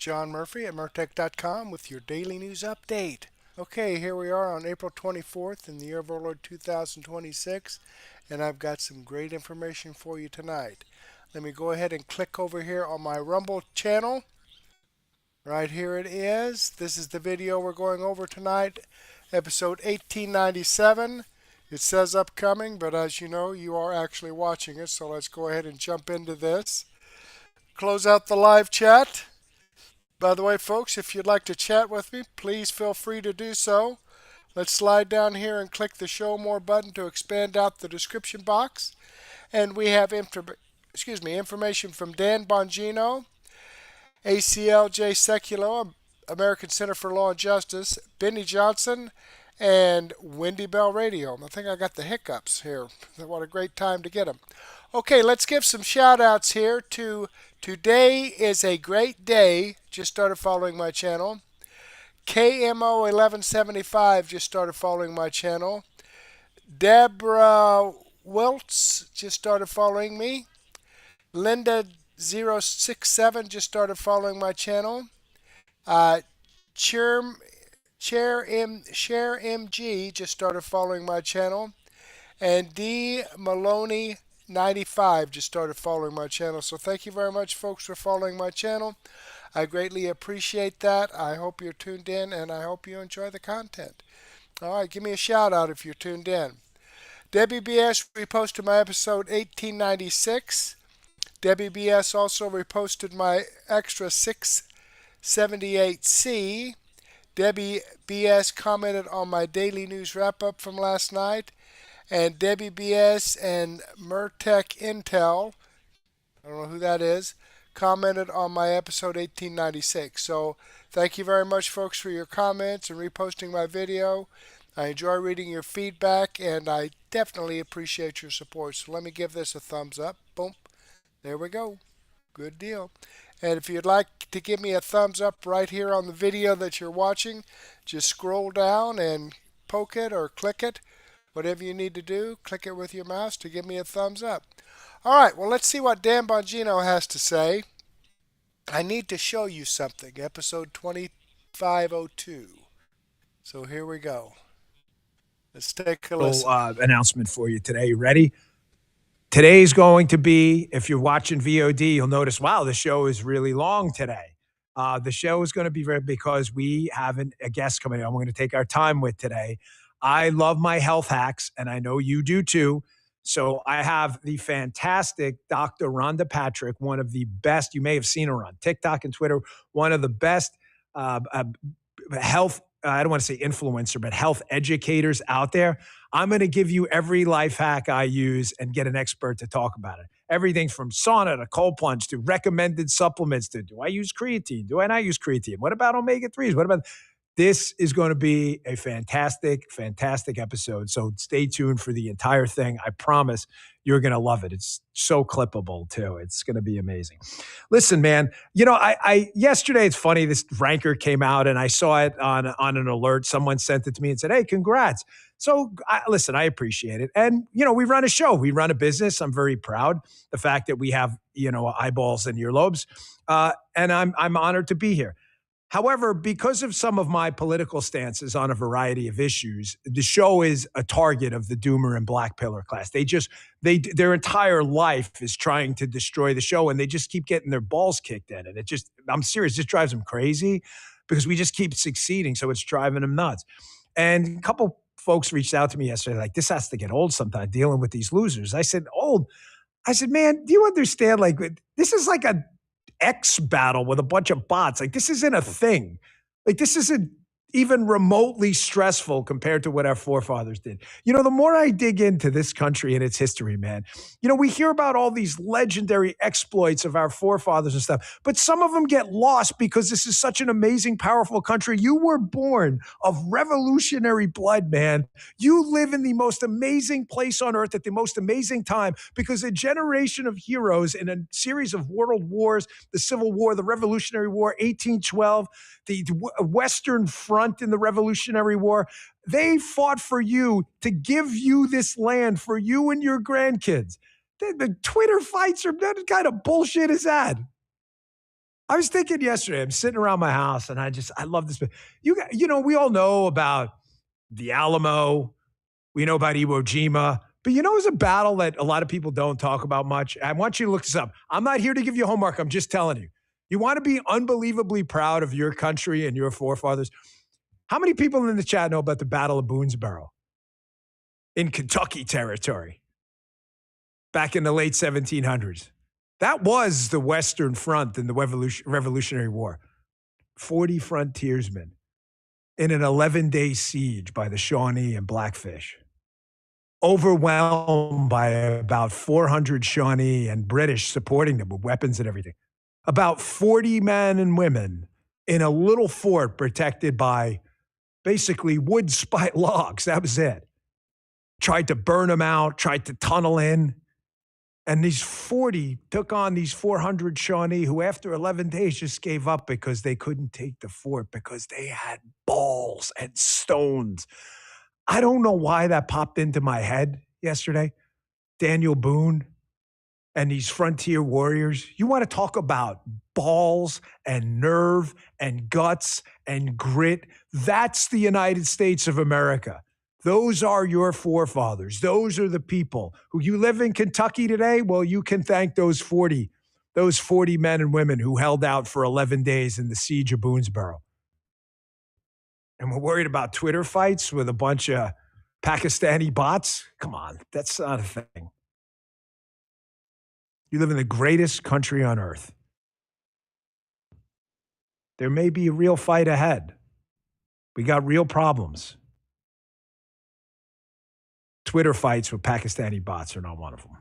John Murphy at Murtech.com with your daily news update. Okay, here we are on April 24th in the year of our Lord 2026, and I've got some great information for you tonight. Let me go ahead and click over here on my Rumble channel. Right here it is. This is the video we're going over tonight, episode 1897. It says upcoming, but as you know, you are actually watching it, so let's go ahead and jump into this. Close out the live chat. By the way, folks, if you'd like to chat with me, please feel free to do so. Let's slide down here and click the Show More button to expand out the description box. And we have information from Dan Bongino, ACLJ Sekulow, American Center for Law and Justice, Benny Johnson, and Wendy Bell Radio. I think I got the hiccups here. What a great time to get them. Okay, let's give some shout outs here to Today is a Great Day. Just started following my channel. KMO1175 just started following my channel. Deborah Wiltz just started following me. Linda067 just started following my channel. Chair MG just started following my channel. And D Maloney 95 just started following my channel. So thank you very much, folks, for following my channel. I greatly appreciate that. I hope you're tuned in, and I hope you enjoy the content. All right, give me a shout out if you're tuned in. Debbie BS reposted my episode 1896. Debbie BS also reposted my extra 678C. Debbie BS commented on my daily news wrap-up from last night. And Debbie BS and Murtech Intel, I don't know who that is, commented on my episode 1896. So thank you very much, folks, for your comments and reposting my video. I enjoy reading your feedback, and I definitely appreciate your support. So let me give this a thumbs up. Boom. There we go. Good deal. And if you'd like to give me a thumbs up right here on the video that you're watching, just scroll down and poke it or click it. Whatever you need to do, click it with your mouse to give me a thumbs up. All right, well, let's see what Dan Bongino has to say. I need to show you something, episode 2502. So here we go. Let's take a listen. Announcement for you today. You ready? Today's going to be, if you're watching VOD, you'll notice, wow, the show is really long today. The show is going to be because we have a guest coming in. I'm going to take our time with today. I love my health hacks, and I know you do too. So I have the fantastic Dr. Rhonda Patrick, one of the best, you may have seen her on TikTok and Twitter, one of the best health, I don't want to say influencer, but health educators out there. I'm going to give you every life hack I use and get an expert to talk about it. Everything from sauna to cold plunge to recommended supplements to do I use creatine? Do I not use creatine? What about omega-3s? What about... This is going to be a fantastic, fantastic episode. So stay tuned for the entire thing. I promise you're going to love it. It's so clippable too. It's going to be amazing. Listen, man, you know, I yesterday, it's funny, this ranker came out and I saw it on an alert. Someone sent it to me and said, hey, congrats. So listen, I appreciate it. And, you know, we run a show, we run a business. I'm very proud. The fact that we have, you know, eyeballs and earlobes. And I'm honored to be here. However, because of some of my political stances on a variety of issues, the show is a target of the doomer and black pillar class. Their entire life is trying to destroy the show, and they just keep getting their balls kicked in. And I'm serious, it just drives them crazy because we just keep succeeding. So it's driving them nuts. And a couple folks reached out to me yesterday, like, this has to get old sometime dealing with these losers. I said, old? I said, man, do you understand? Like, this is like a X battle with a bunch of bots. Like, this isn't a thing. Like, this isn't even remotely stressful compared to what our forefathers did. You know, the more I dig into this country and its history, man, you know, we hear about all these legendary exploits of our forefathers and stuff, but some of them get lost because this is such an amazing, powerful country. You were born of revolutionary blood, man. You live in the most amazing place on earth at the most amazing time because a generation of heroes in a series of world wars, the Civil War, the Revolutionary War, 1812, the Western Front in the Revolutionary War, they fought for you to give you this land for you and your grandkids. The Twitter fights are, what kind of bullshit is that? I was thinking yesterday, I'm sitting around my house and I love this. We all know about the Alamo. We know about Iwo Jima. But it's a battle that a lot of people don't talk about much. I want you to look this up. I'm not here to give you homework. I'm just telling you. You want to be unbelievably proud of your country and your forefathers. How many people in the chat know about the Battle of Boonesboro in Kentucky territory back in the late 1700s? That was the Western Front in the Revolutionary War. 40 frontiersmen in an 11-day siege by the Shawnee and Blackfish, overwhelmed by about 400 Shawnee and British supporting them with weapons and everything. About 40 men and women in a little fort protected by basically wood spike logs. That was it. Tried to burn them out, tried to tunnel in. And these 40 took on these 400 Shawnee who after 11 days just gave up because they couldn't take the fort because they had balls and stones. I don't know why that popped into my head yesterday. Daniel Boone and these frontier warriors. You want to talk about balls and nerve and guts and grit? That's the United States of America. Those are your forefathers. Those are the people who you live in Kentucky today. Well, you can thank those 40 men and women who held out for 11 days in the siege of Boonesboro. And we're worried about Twitter fights with a bunch of Pakistani bots. Come on, that's not a thing. You live in the greatest country on earth. There may be a real fight ahead. We got real problems. Twitter fights with Pakistani bots are not one of them.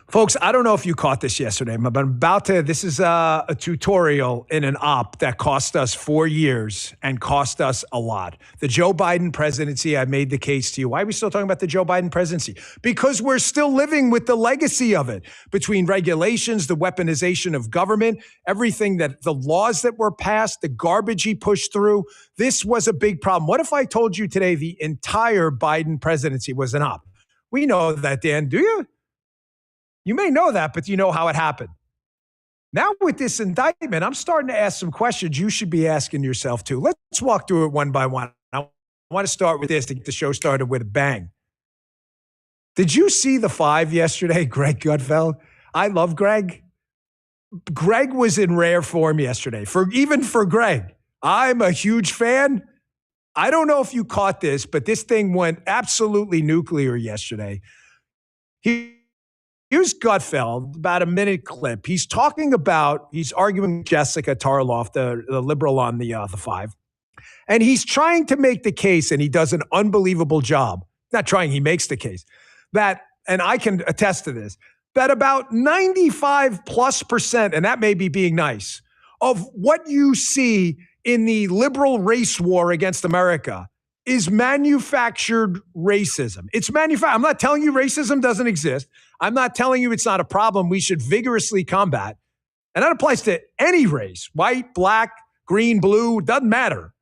Folks, I don't know if you caught this yesterday, but this is a tutorial in an op that cost us 4 years and cost us a lot. The Joe Biden presidency, I made the case to you. Why are we still talking about the Joe Biden presidency? Because we're still living with the legacy of it between regulations, the weaponization of government, everything that the laws that were passed, the garbage he pushed through. This was a big problem. What if I told you today the entire Biden presidency was an op? We know that, Dan, do you? You may know that, but you know how it happened. Now with this indictment, I'm starting to ask some questions you should be asking yourself too. Let's walk through it one by one. I want to start with this to get the show started with a bang. Did you see the 5 yesterday, Greg Gutfeld? I love Greg. Greg was in rare form yesterday, even for Greg. I'm a huge fan. I don't know if you caught this, but this thing went absolutely nuclear yesterday. Here's Gutfeld, about a minute clip. He's arguing with Jessica Tarloff, the liberal on the 5. And he's trying to make the case, and he does an unbelievable job. Not trying, he makes the case. That, and I can attest to this, that about 95+%, and that may be being nice, of what you see in the liberal race war against America is manufactured racism. It's manufactured. I'm not telling you racism doesn't exist. I'm not telling you it's not a problem we should vigorously combat. And that applies to any race, white, black, green, blue, doesn't matter.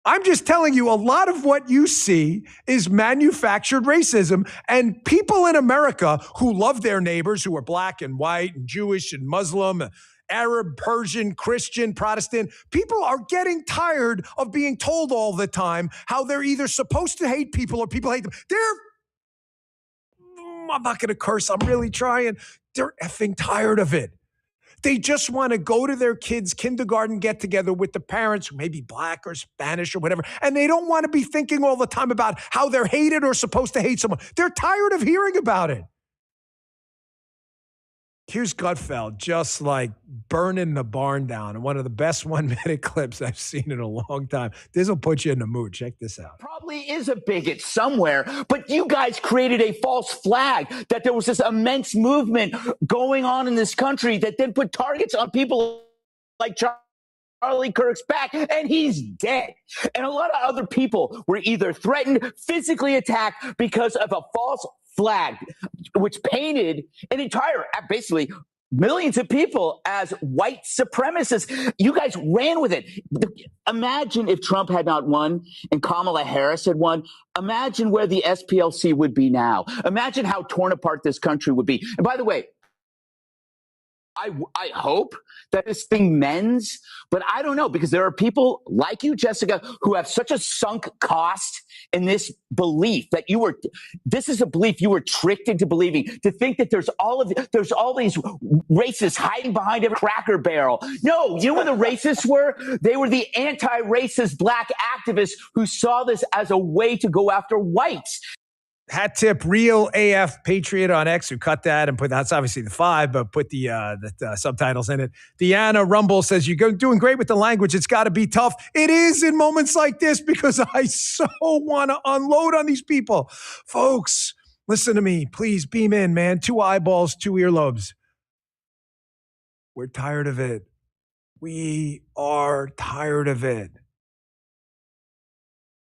I'm just telling you a lot of what you see is manufactured racism, and people in America who love their neighbors who are black and white and Jewish and Muslim, Arab, Persian, Christian, Protestant, people are getting tired of being told all the time how they're either supposed to hate people or people hate them. I'm not going to curse. I'm really trying. They're effing tired of it. They just want to go to their kids' kindergarten get together with the parents who may be black or Spanish or whatever, and they don't want to be thinking all the time about how they're hated or supposed to hate someone. They're tired of hearing about it. Here's Gutfeld just like burning the barn down in one of the best 1-minute clips I've seen in a long time. This will put you in the mood. Check this out. Probably is a bigot somewhere, but you guys created a false flag that there was this immense movement going on in this country that then put targets on people like Charlie Kirk's back, and he's dead. And a lot of other people were either threatened, physically attacked because of a false flag, which painted an entire, basically, millions of people as white supremacists. You guys ran with it. Imagine if Trump had not won and Kamala Harris had won. Imagine where the SPLC would be now. Imagine how torn apart this country would be. And by the way, I hope that this thing mends, but I don't know, because there are people like you, Jessica, who have such a sunk cost in this belief that this is a belief you were tricked into believing, to think that there's all these racists hiding behind a Cracker Barrel. No, you know what the racists were? They were the anti-racist black activists who saw this as a way to go after whites. Hat tip, real AF Patriot on X, who cut that and put, that's obviously the 5, but put the subtitles in it. Deanna Rumble says, you're doing great with the language. It's got to be tough. It is in moments like this, because I so want to unload on these people. Folks, listen to me. Please beam in, man. 2 eyeballs, 2 earlobes. We're tired of it. We are tired of it.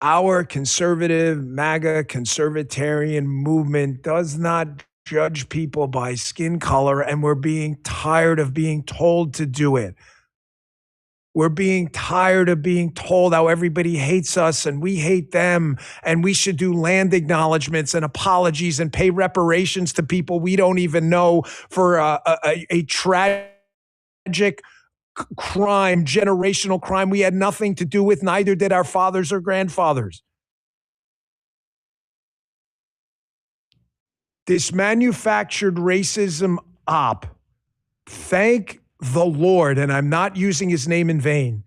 Our conservative, MAGA conservatarian movement does not judge people by skin color, and we're being tired of being told to do it. We're being tired of being told how everybody hates us and we hate them, and we should do land acknowledgments and apologies and pay reparations to people we don't even know for a tragic crime, generational crime we had nothing to do with, neither did our fathers or grandfathers. This manufactured racism op, thank the Lord, and I'm not using his name in vain,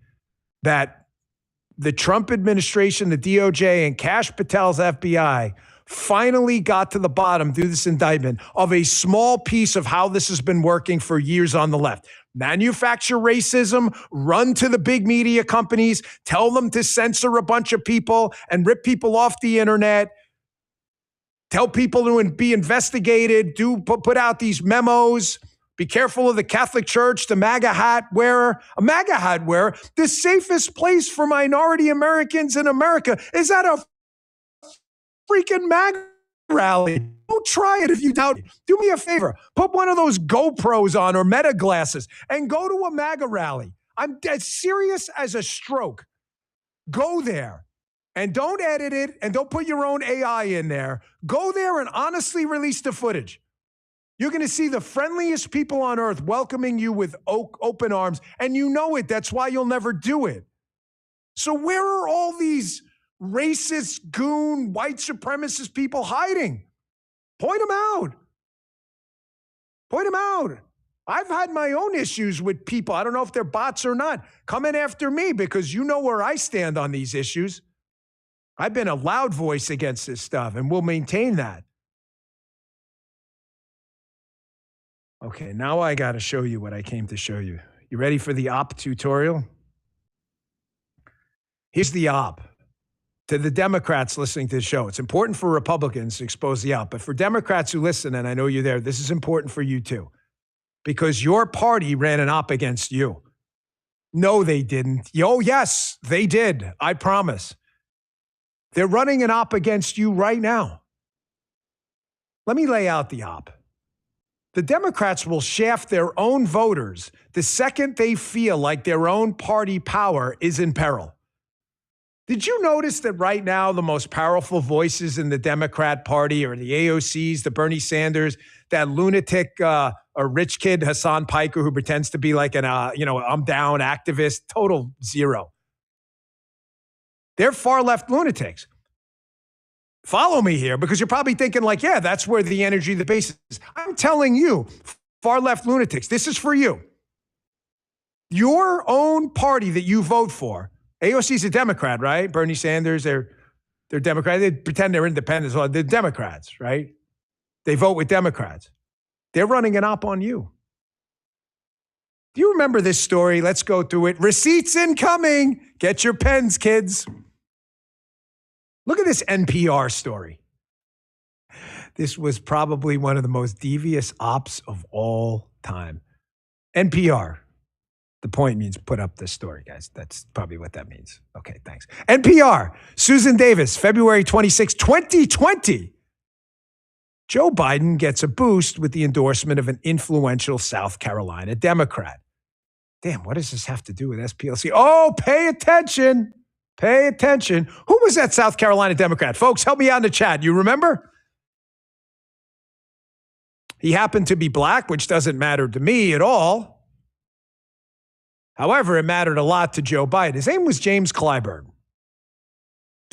that the Trump administration, the DOJ, and Kash Patel's FBI finally got to the bottom through this indictment of a small piece of how this has been working for years on the left. Manufacture racism, run to the big media companies, tell them to censor a bunch of people and rip people off the internet, tell people to be investigated, put out these memos, be careful of the Catholic Church, the MAGA hat wearer. A MAGA hat wearer, the safest place for minority Americans in America is at a freaking MAGA rally. Don't try it if you doubt it. Do me a favor. Put one of those GoPros on or Meta glasses and go to a MAGA rally. I'm dead serious as a stroke. Go there and don't edit it and don't put your own AI in there. Go there and honestly release the footage. You're going to see the friendliest people on earth welcoming you with open arms, and you know it. That's why you'll never do it. So where are all these racist, goon, white supremacist people hiding? Point them out. Point them out. I've had my own issues with people. I don't know if they're bots or not. Coming after me, because you know where I stand on these issues. I've been a loud voice against this stuff, and we'll maintain that. Okay, now I got to show you what I came to show you. You ready for the op tutorial? Here's the op. To the Democrats listening to the show, it's important for Republicans to expose the op, but for Democrats who listen, and I know you're there, this is important for you too, because your party ran an op against you. No, they didn't. Oh, yes, they did. I promise. They're running an op against you right now. Let me lay out the op. The Democrats will shaft their own voters the second they feel like their own party power is in peril. Did you notice that right now the most powerful voices in the Democrat Party are the AOCs, the Bernie Sanders, that lunatic a rich kid, Hassan Piker, who pretends to be like an I'm down activist, total zero. They're far left lunatics. Follow me here, because you're probably thinking like, yeah, that's where the energy, the base is. I'm telling you, far left lunatics, this is for you. Your own party that you vote for. AOC's a Democrat, right? Bernie Sanders, they're Democrat. They pretend they're independents. Well, they're Democrats, right? They vote with Democrats. They're running an op on you. Do you remember this story? Let's go through it. Receipts incoming. Get your pens, kids. Look at this NPR story. This was probably one of the most devious ops of all time. NPR. The point means put up this story, guys. That's probably what that means. Okay, thanks. NPR, Susan Davis, February 26, 2020. Joe Biden gets a boost with the endorsement of an influential South Carolina Democrat. Damn, what does this have to do with SPLC? Oh, pay attention. Pay attention. Who was that South Carolina Democrat? Folks, help me out in the chat. You remember? He happened to be black, which doesn't matter to me at all. However, it mattered a lot to Joe Biden. His name was James Clyburn.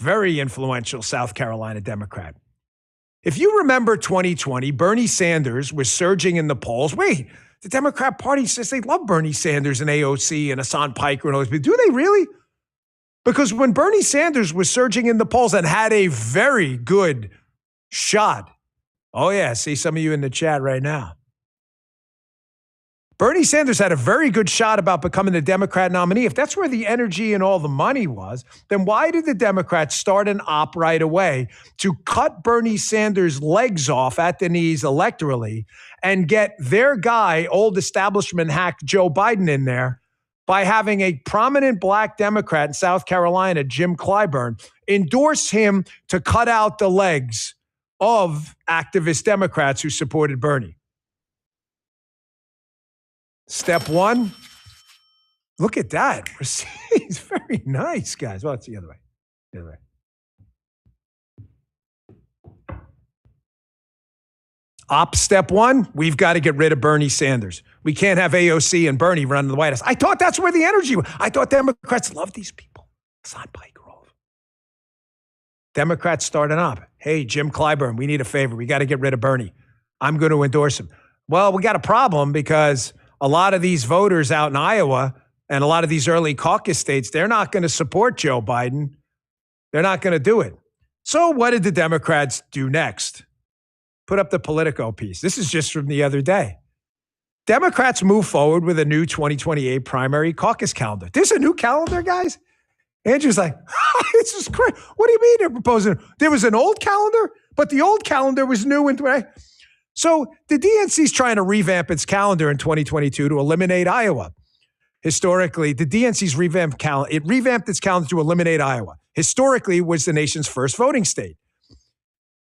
Very influential South Carolina Democrat. If you remember 2020, Bernie Sanders was surging in the polls. Wait, the Democrat Party says they love Bernie Sanders and AOC and Hassan Piker and all those people. Do they really? Because when Bernie Sanders was surging in the polls and had a very good shot, oh yeah, see some of you in the chat right now. Bernie Sanders had a very good shot about becoming the Democrat nominee. If that's where the energy and all the money was, then why did the Democrats start an op right away to cut Bernie Sanders' legs off at the knees electorally and get their guy, old establishment hack Joe Biden, in there by having a prominent black Democrat in South Carolina, Jim Clyburn, endorse him to cut out the legs of activist Democrats who supported Bernie? Step one, look at that. It's very nice, guys. Well, it's the other way. The other way. Op step one, we've got to get rid of Bernie Sanders. We can't have AOC and Bernie running the White House. I thought that's where the energy was. I thought Democrats love these people. Hassan Piker. Democrats start an op. Hey, Jim Clyburn, we need a favor. We got to get rid of Bernie. I'm going to endorse him. Well, we got a problem because a lot of these voters out in Iowa and a lot of these early caucus states, they're not going to support Joe Biden. They're not going to do it. So what did the Democrats do next? Put up the Politico piece. This is just from the other day. Democrats move forward with a new 2028 primary caucus calendar. There's a new calendar, guys? Andrew's like, this is crazy. What do you mean they're proposing? There was an old calendar, but the old calendar was new. So the DNC's trying to revamp its calendar in 2022 to eliminate Iowa. Historically, the DNC's revamped its calendar to eliminate Iowa. Historically, it was the nation's first voting state.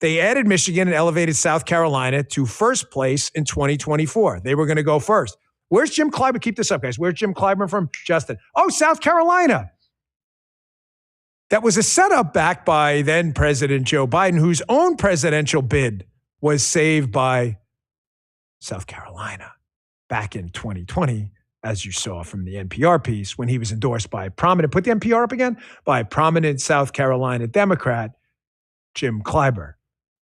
They added Michigan and elevated South Carolina to first place in 2024. They were going to go first. Where's Jim Clyburn? Keep this up, guys. Where's Jim Clyburn from? Justin. Oh, South Carolina. That was a setup backed by then President Joe Biden, whose own presidential bid was saved by South Carolina back in 2020, as you saw from the NPR piece, when he was endorsed by put the NPR up again, by prominent South Carolina Democrat, Jim Clyburn.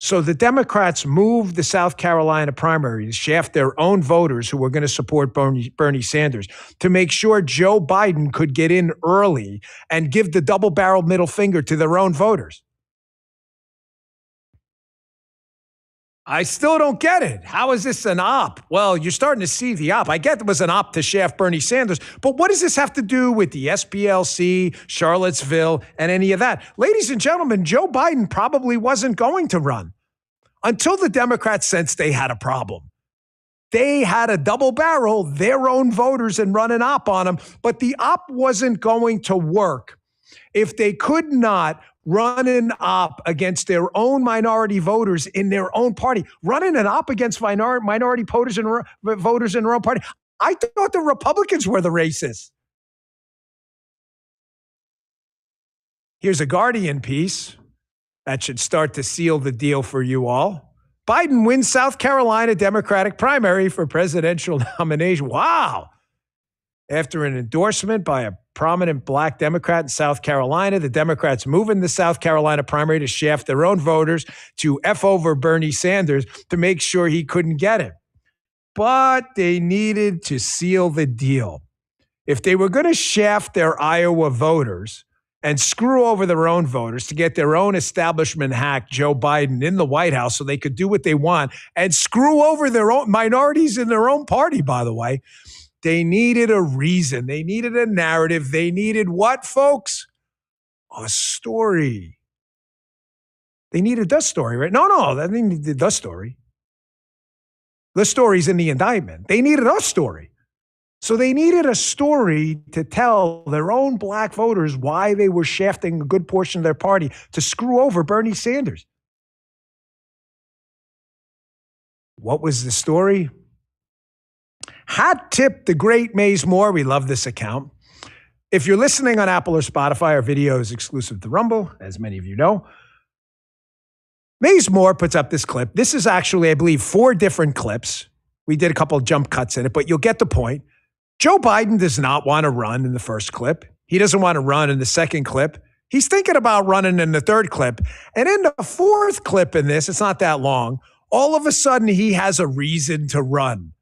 So the Democrats moved the South Carolina primary to shaft their own voters who were going to support Bernie Sanders to make sure Joe Biden could get in early and give the double-barreled middle finger to their own voters. I still don't get it. How is this an op? Well, you're starting to see the op. I get it was an op to shaft Bernie Sanders, but what does this have to do with the SPLC, Charlottesville, and any of that? Ladies and gentlemen, Joe Biden probably wasn't going to run until the Democrats sensed they had a problem. They had to double barrel their own voters and run an op on them, but the op wasn't going to work if they could not run an op against their own minority voters in their own party. Running an op against minority voters in their own party. I thought the Republicans were the racists. Here's a Guardian piece that should start to seal the deal for you all. Biden wins South Carolina Democratic primary for presidential nomination. Wow. After an endorsement by a prominent black Democrat in South Carolina, the Democrats moving the South Carolina primary to shaft their own voters to F over Bernie Sanders to make sure he couldn't get it. But they needed to seal the deal. If they were going to shaft their Iowa voters and screw over their own voters to get their own establishment hack, Joe Biden, in the White House so they could do what they want and screw over their own minorities in their own party, by the way, they needed a reason. They needed a narrative. They needed what, folks? A story. They needed the story, right? No, they needed the story. The story's in the indictment. They needed a story. So they needed a story to tell their own black voters why they were shafting a good portion of their party to screw over Bernie Sanders. What was the story? Hat tip the great Maze Moore. We love this account. If you're listening on Apple or Spotify, our video is exclusive to Rumble, as many of you know. Maze Moore puts up this clip. This is actually, I believe, 4 different clips. We did a couple of jump cuts in it, but you'll get the point. Joe Biden does not want to run in the first clip. He doesn't want to run in the second clip. He's thinking about running in the third clip. And in the 4th clip in this, it's not that long, all of a sudden he has a reason to run.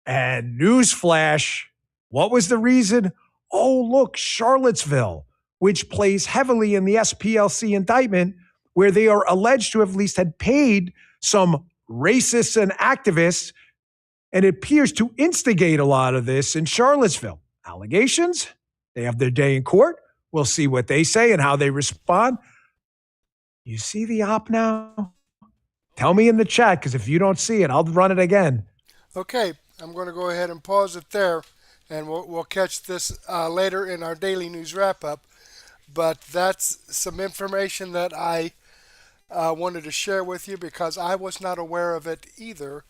And newsflash, what was the reason? Oh, look, Charlottesville, which plays heavily in the SPLC indictment, where they are alleged to have at least had paid some racists and activists, and it appears to instigate a lot of this in Charlottesville. Allegations, they have their day in court. We'll see what they say and how they respond. You see the op now? Tell me in the chat, because if you don't see it, I'll run it again. Okay, I'm going to go ahead and pause it there, and we'll catch this later in our daily news wrap-up. But that's some information that I wanted to share with you because I was not aware of it either.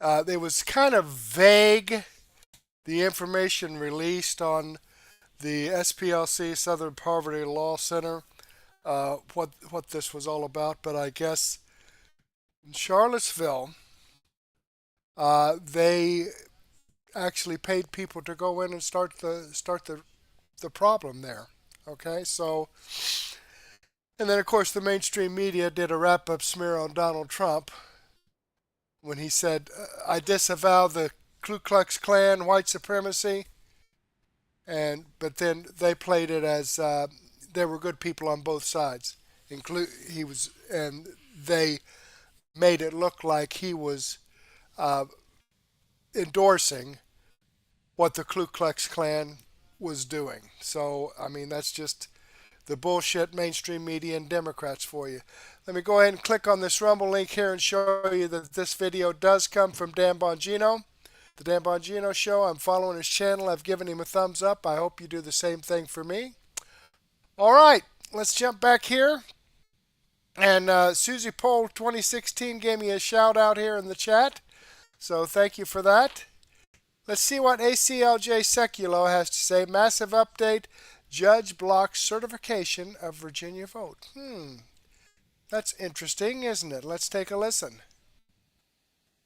It was kind of vague, the information released on the SPLC, Southern Poverty Law Center, what this was all about. But I guess in Charlottesville, they actually paid people to go in and start the problem there. Okay, so, and then of course the mainstream media did a wrap-up smear on Donald Trump when he said, I disavow the Ku Klux Klan white supremacy, but then they played it as there were good people on both sides. And they made it look like he was endorsing what the Ku Klux Klan was doing. So, I mean, that's just the bullshit mainstream media and Democrats for you. Let me go ahead and click on this Rumble link here and show you that this video does come from Dan Bongino. The Dan Bongino Show. I'm following his channel. I've given him a thumbs up. I hope you do the same thing for me. All right, let's jump back here. And Susie Poll 2016 gave me a shout out here in the chat. So thank you for that. Let's see what ACLJ Sekulow has to say. Massive update. Judge blocks certification of Virginia vote. That's interesting, isn't it? Let's take a listen.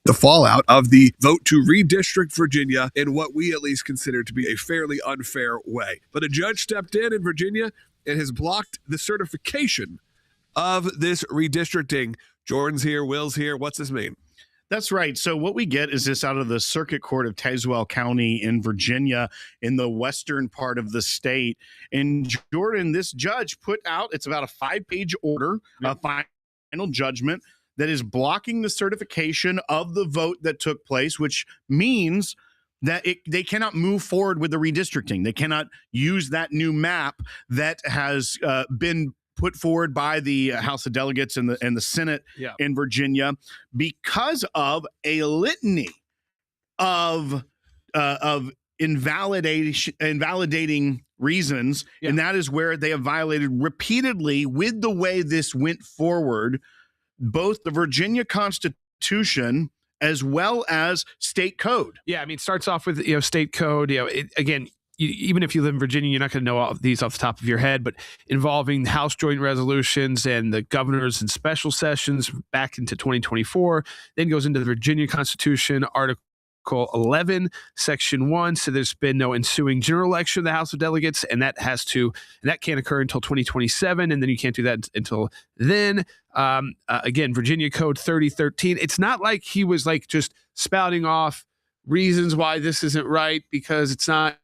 The fallout of the vote to redistrict Virginia in what we at least consider to be a fairly unfair way. But a judge stepped in Virginia and has blocked the certification of this redistricting. Jordan's here, Will's here. What's this mean? That's right. So what we get is this out of the Circuit Court of Tazewell County in Virginia in the western part of the state. And Jordan, this judge put out, it's about a 5-page order, a final judgment that is blocking the certification of the vote that took place, which means that they cannot move forward with the redistricting. They cannot use that new map that has been put forward by the House of Delegates and the Senate in Virginia because of a litany of invalidating reasons, and that is where they have violated repeatedly with the way this went forward, both the Virginia Constitution as well as state code. Yeah, I mean, it starts off with state code. Again, even if you live in Virginia, you're not going to know all of these off the top of your head, but involving House joint resolutions and the governors and special sessions back into 2024, then goes into the Virginia Constitution, Article 11, Section 1. So there's been no ensuing general election of the House of Delegates, and that can't occur until 2027, and then you can't do that until then. Again, Virginia Code 3013. It's not like he was like just spouting off reasons why this isn't right because it's not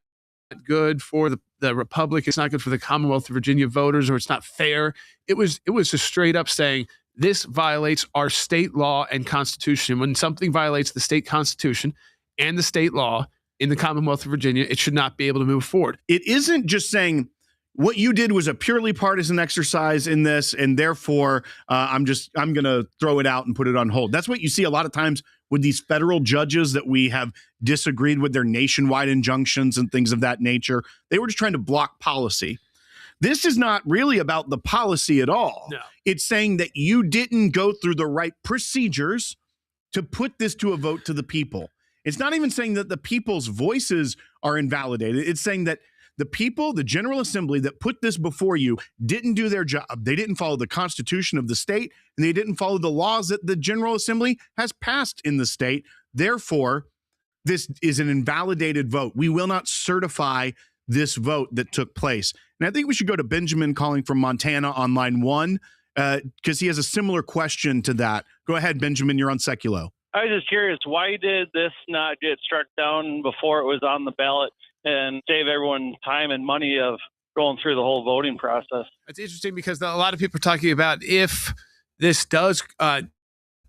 good for the Republic, it's not good for the Commonwealth of Virginia voters, or it's not fair. It was just straight up saying this violates our state law and constitution. When something violates the state constitution and the state law in the Commonwealth of Virginia, it should not be able to move forward. It isn't just saying what you did was a purely partisan exercise in this, and therefore I'm going to throw it out and put it on hold. That's what you see a lot of times with these federal judges that we have disagreed with their nationwide injunctions and things of that nature. They were just trying to block policy. This is not really about the policy at all. No. It's saying that you didn't go through the right procedures to put this to a vote to the people. It's not even saying that the people's voices are invalidated. It's saying that The people, the General Assembly that put this before you didn't do their job. They didn't follow the Constitution of the state, and they didn't follow the laws that the General Assembly has passed in the state. Therefore, this is an invalidated vote. We will not certify this vote that took place. And I think we should go to Benjamin calling from Montana on line 1 because he has a similar question to that. Go ahead, Benjamin. You're on Sekulow. I was just curious, why did this not get struck down before it was on the ballot and save everyone time and money of going through the whole voting process? It's interesting because a lot of people are talking about if this does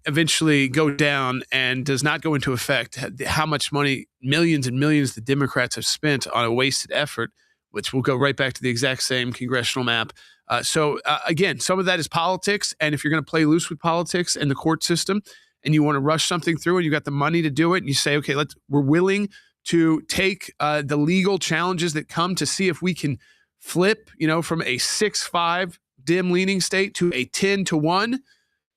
eventually go down and does not go into effect, how much money, millions and millions, the Democrats have spent on a wasted effort, which will go right back to the exact same congressional map. So again, some of that is politics. And if you're going to play loose with politics and the court system and you want to rush something through and you got the money to do it and you say, okay, we're willing to take the legal challenges that come to see if we can flip, from a 6-5 dim leaning state to a 10-1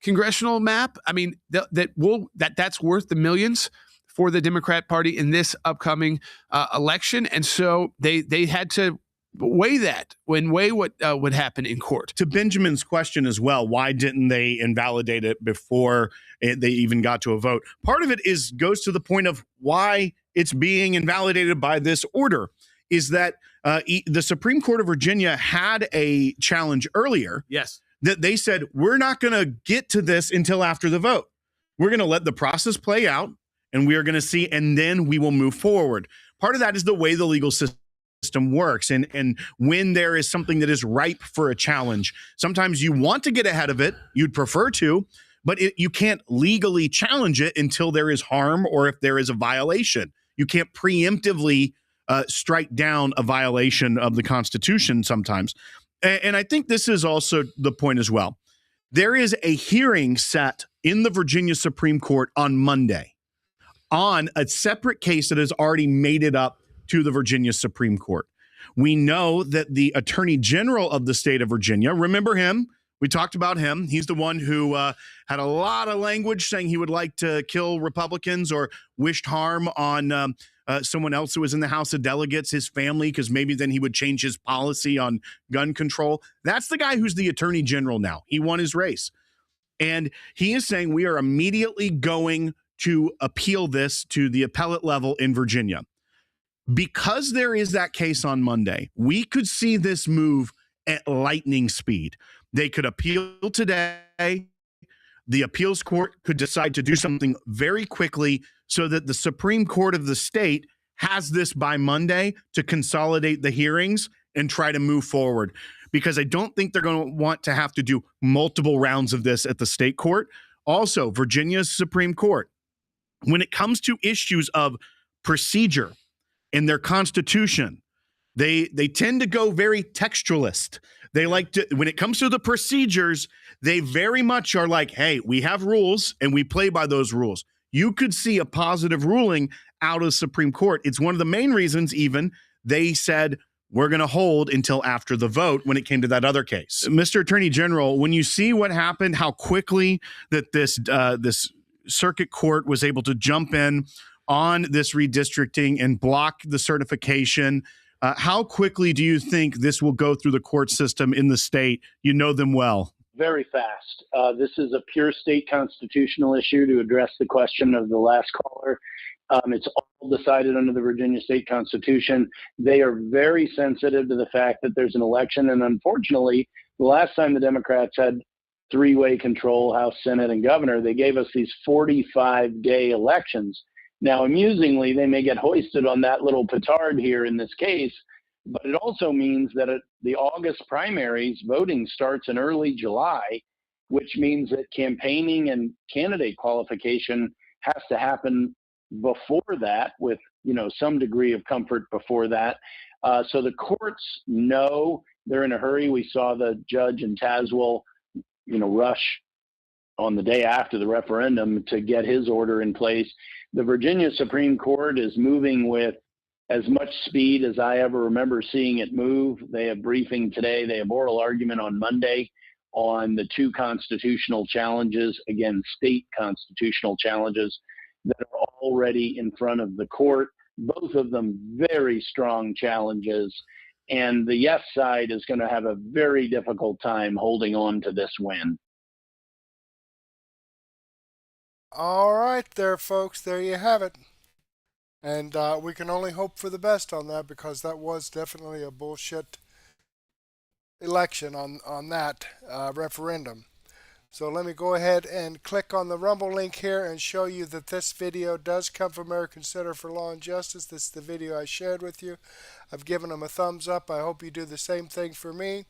congressional map. I mean, that's worth the millions for the Democrat Party in this upcoming election. And so they had to weigh what would happen in court. To Benjamin's question as well, why didn't they invalidate it before they even got to a vote? Part of it goes to the point of why it's being invalidated by this order, is that the Supreme Court of Virginia had a challenge earlier. Yes. That they said, we're not going to get to this until after the vote. We're going to let the process play out, and we are going to see, and then we will move forward. Part of that is the way the legal system works. And when there is something that is ripe for a challenge, sometimes you want to get ahead of it. You'd prefer to, but you can't legally challenge it until there is harm or if there is a violation. You can't preemptively strike down a violation of the Constitution sometimes. And I think this is also the point as well. There is a hearing set in the Virginia Supreme Court on Monday on a separate case that has already made it up to the Virginia Supreme Court. We know that the Attorney General of the state of Virginia, remember him? We talked about him. He's the one who had a lot of language saying he would like to kill Republicans or wished harm on someone else who was in the House of Delegates, his family, because maybe then he would change his policy on gun control. That's the guy who's the Attorney General now. He won his race. And he is saying we are immediately going to appeal this to the appellate level in Virginia. Because there is that case on Monday, we could see this move at lightning speed. They could appeal today. The appeals court could decide to do something very quickly so that the Supreme Court of the state has this by Monday to consolidate the hearings and try to move forward. Because I don't think they're going to want to have to do multiple rounds of this at the state court. Also, Virginia's Supreme Court, when it comes to issues of procedure in their constitution, they tend to go very textualist. They like to, when it comes to the procedures, they very much are like, hey, we have rules and we play by those rules. You could see a positive ruling out of the Supreme Court. It's one of the main reasons even they said we're going to hold until after the vote when it came to that other case. Mr. Attorney General, when you see what happened, how quickly that this circuit court was able to jump in on this redistricting and block the certification, how quickly do you think this will go through the court system in the state? You know them well. Very fast. This is a pure state constitutional issue, to address the question of the last caller. It's all decided under the Virginia state constitution. They are very sensitive to the fact that there's an election. And unfortunately, the last time the Democrats had three-way control, House, Senate, and governor, they gave us these 45-day elections. Now, amusingly, they may get hoisted on that little petard here in this case, but it also means that the August primaries, voting starts in early July, which means that campaigning and candidate qualification has to happen before that, with some degree of comfort before that. So the courts know they're in a hurry. We saw the judge in Tazewell, rush on the day after the referendum to get his order in place. The Virginia Supreme Court is moving with as much speed as I ever remember seeing it move. They have briefing today. They have oral argument on Monday on the two constitutional challenges, again, state constitutional challenges that are already in front of the court. Both of them very strong challenges. And the yes side is going to have a very difficult time holding on to this win. All right, there, folks. There you have it. And we can only hope for the best on that, because that was definitely a bullshit election on that referendum. So let me go ahead and click on the Rumble link here and show you that this video does come from American Center for Law and Justice. This is the video I shared with you. I've given them a thumbs up. I hope you do the same thing for me.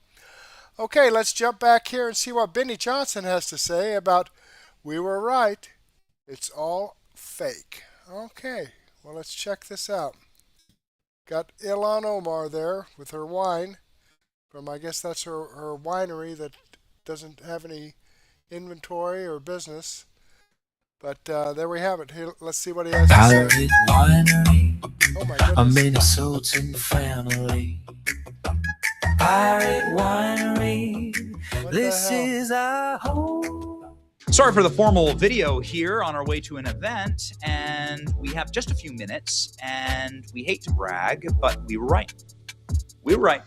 Okay, let's jump back here and see what Benny Johnson has to say about "We were right, it's all fake." Okay, well, let's check this out. Got Ilhan Omar there with her wine from, I guess that's her winery that doesn't have any inventory or business. But there we have it. Here, let's see what he has to say. Pirate Winery, Oh my a goodness. Minnesotan family. Pirate Winery, What the this hell? is our home. Sorry for the formal video here on our way to an event, and we have just a few minutes, and we hate to brag, but we were right. We were right.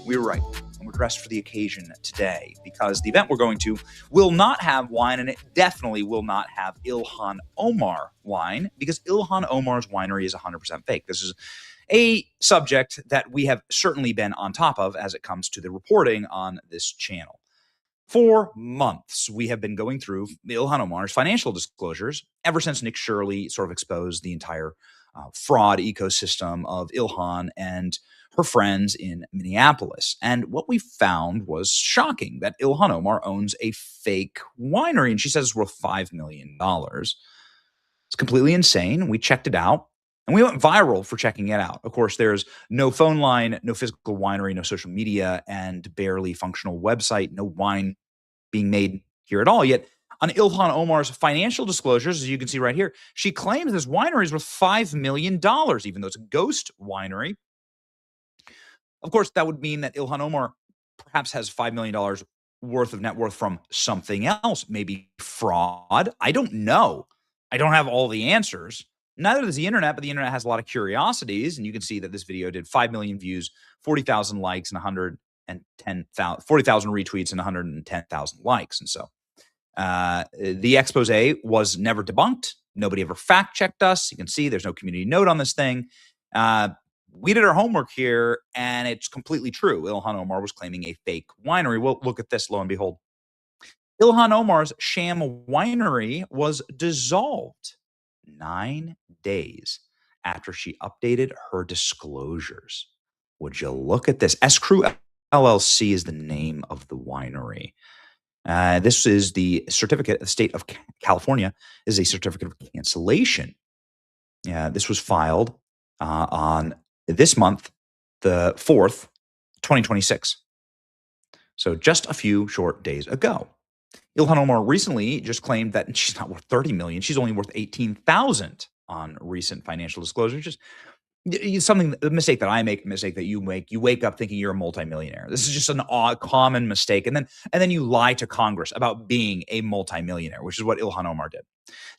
We were right. And we're dressed for the occasion today, because the event we're going to will not have wine, and it definitely will not have Ilhan Omar wine, because Ilhan Omar's winery is 100% fake. This is a subject that we have certainly been on top of as it comes to the reporting on this channel. For months, we have been going through Ilhan Omar's financial disclosures ever since Nick Shirley sort of exposed the entire fraud ecosystem of Ilhan and her friends in Minneapolis. And what we found was shocking, that Ilhan Omar owns a fake winery, and she says it's worth $5 million. It's completely insane. We checked it out, and we went viral for checking it out. Of course, there's no phone line, no physical winery, no social media, and barely functional website, no wine being made here at all. Yet on Ilhan Omar's financial disclosures, as you can see right here, she claims this winery is worth $5 million, even though it's a ghost winery. Of course, that would mean that Ilhan Omar perhaps has $5 million worth of net worth from something else, maybe fraud. I don't know. I don't have all the answers. Neither does the internet, but the internet has a lot of curiosities, and you can see that this video did 5 million views, 40,000 likes, and 40,000 retweets, and 110,000 likes. And so the expose was never debunked. Nobody ever fact-checked us. You can see there's no community note on this thing. We did our homework here, and it's completely true. Ilhan Omar was claiming a fake winery. Well, look at this, lo and behold. Ilhan Omar's sham winery was dissolved 9 days after she updated her disclosures. Would you look at this? Escrew LLC is the name of the winery. This is the certificate. The state of California is a certificate of cancellation. This was filed on this month, the 4th, 2026. So just a few short days ago. Ilhan Omar recently just claimed that she's not worth $30 million. She's only worth $18,000 on recent financial disclosures. Just a mistake that I make, a mistake that you make. You wake up thinking you're a multimillionaire. This is just an odd, common mistake. And then you lie to Congress about being a multimillionaire, which is what Ilhan Omar did.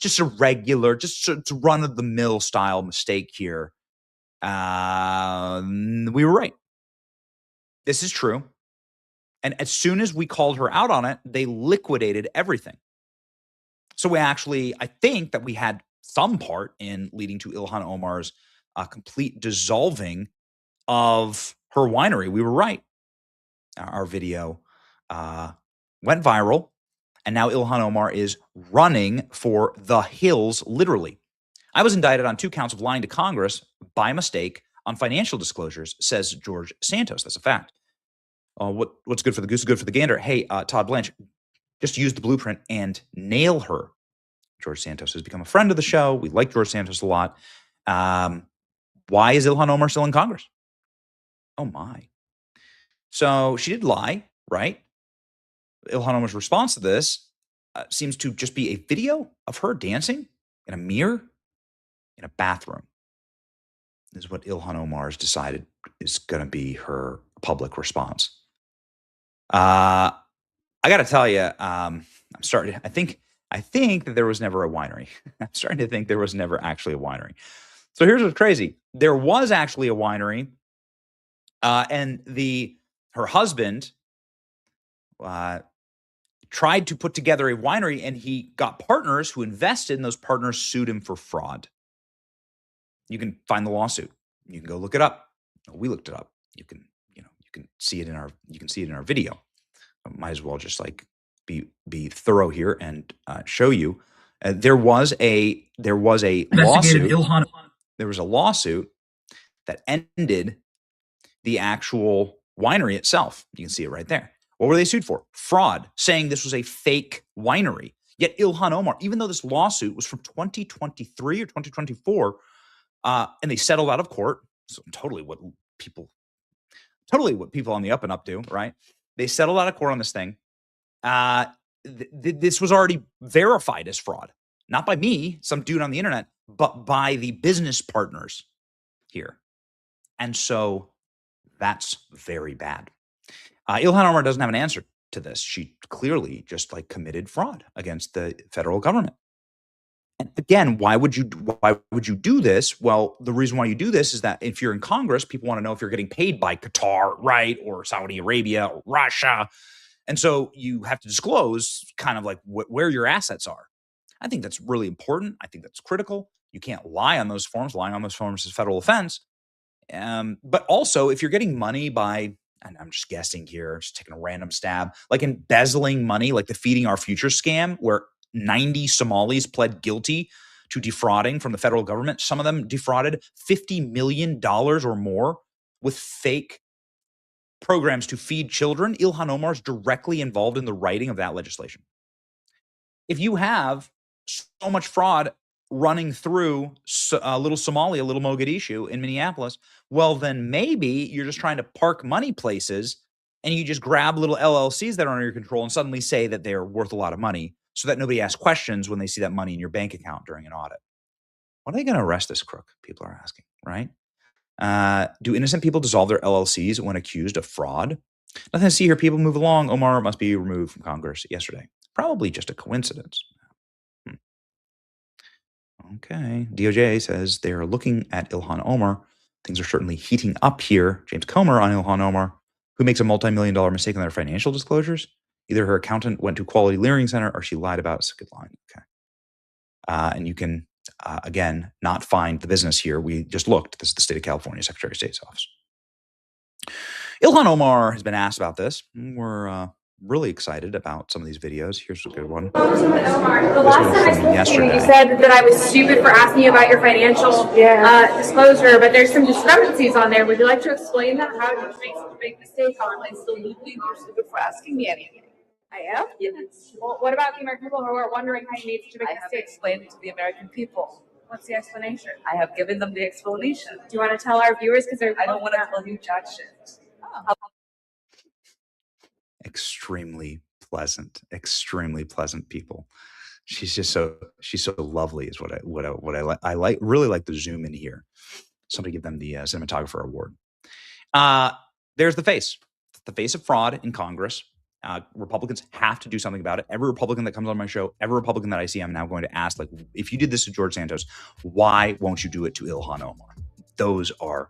Just a regular, just run-of-the-mill style mistake here. We were right. This is true. And as soon as we called her out on it, they liquidated everything. So I think that we had some part in leading to Ilhan Omar's complete dissolving of her winery. We were right. Our video went viral, and now Ilhan Omar is running for the hills, literally. I was indicted on 2 counts of lying to Congress by mistake on financial disclosures, says George Santos. That's a fact. What's good for the goose is good for the gander. Hey, Todd Blanche, just use the blueprint and nail her. George Santos has become a friend of the show. We like George Santos a lot. Why is Ilhan Omar still in Congress? Oh, my. So she did lie, right? Ilhan Omar's response to this seems to just be a video of her dancing in a mirror in a bathroom. This is what Ilhan Omar has decided is going to be her public response. I got to tell you, I think that there was never a winery. I'm starting to think there was never actually a winery. So here's what's crazy. There was actually a winery, and her husband tried to put together a winery, and he got partners who invested, and those partners sued him for fraud. You can find the lawsuit. You can go look it up. We looked it up. You can see it in our video. I might as well just like be thorough here and show you. There was a lawsuit. There was a lawsuit that ended the actual winery itself. You can see it right there. What were they sued for? Fraud, saying this was a fake winery. Yet Ilhan Omar, even though this lawsuit was from 2023 or 2024, and they settled out of court, so totally what people on the up and up do, right? They settled out of court on this thing. This was already verified as fraud, not by me, some dude on the internet, but by the business partners here. And so that's very bad. Ilhan Omar doesn't have an answer to this. She clearly just like committed fraud against the federal government. And again, why would you do this? Well, the reason why you do this is that if you're in Congress, people want to know if you're getting paid by Qatar, right, or Saudi Arabia or Russia. And so you have to disclose kind of like where your assets are. I think that's really important. I think that's critical. You can't lie on those forms. Lying on those forms is a federal offense. But also, if you're getting money by, and I'm just guessing here, just taking a random stab, like embezzling money, like the Feeding Our Future scam, where 90 Somalis pled guilty to defrauding from the federal government. Some of them defrauded $50 million or more with fake programs to feed children. Ilhan Omar is directly involved in the writing of that legislation. If you have so much fraud running through a little Somalia, a little Mogadishu in Minneapolis, well, then maybe you're just trying to park money places and you just grab little LLCs that are under your control and suddenly say that they're worth a lot of money so that nobody asks questions when they see that money in your bank account during an audit. When are they going to arrest this crook? People are asking, right? Do innocent people dissolve their LLCs when accused of fraud? Nothing to see here. People move along. Omar must be removed from Congress yesterday. Probably just a coincidence. Okay. DOJ says they're looking at Ilhan Omar. Things are certainly heating up here. James Comer on Ilhan Omar, who makes a multi-million-dollar mistake in their financial disclosures. Either her accountant went to Quality Learning Center or she lied about a good line. Okay. And you can, again, not find the business here. We just looked. This is the state of California Secretary of State's office. Ilhan Omar has been asked about this. We're really excited about some of these videos. Here's a good one. Omar, the last time I spoke to you, you said that I was stupid for asking you about your financial disclosure, but there's some discrepancies on there. Would you like to explain that? How did you make such a big mistake on it? So you think you're stupid for asking me anything? I am? Yes. Well, what about the American people who are wondering how you made such a big I have mistake? explained it to the American people. What's the explanation? I have given them the explanation. Do you want to tell our viewers? Because I don't want to tell you jack shit. Oh. Extremely pleasant people. She's so lovely is what I like. I really like the zoom in here. Somebody give them the cinematographer award. There's the face of fraud in Congress. Republicans have to do something about it. Every Republican that comes on my show, every Republican that I see, I'm now going to ask, like, if you did this to George Santos, why won't you do it to Ilhan Omar? Those are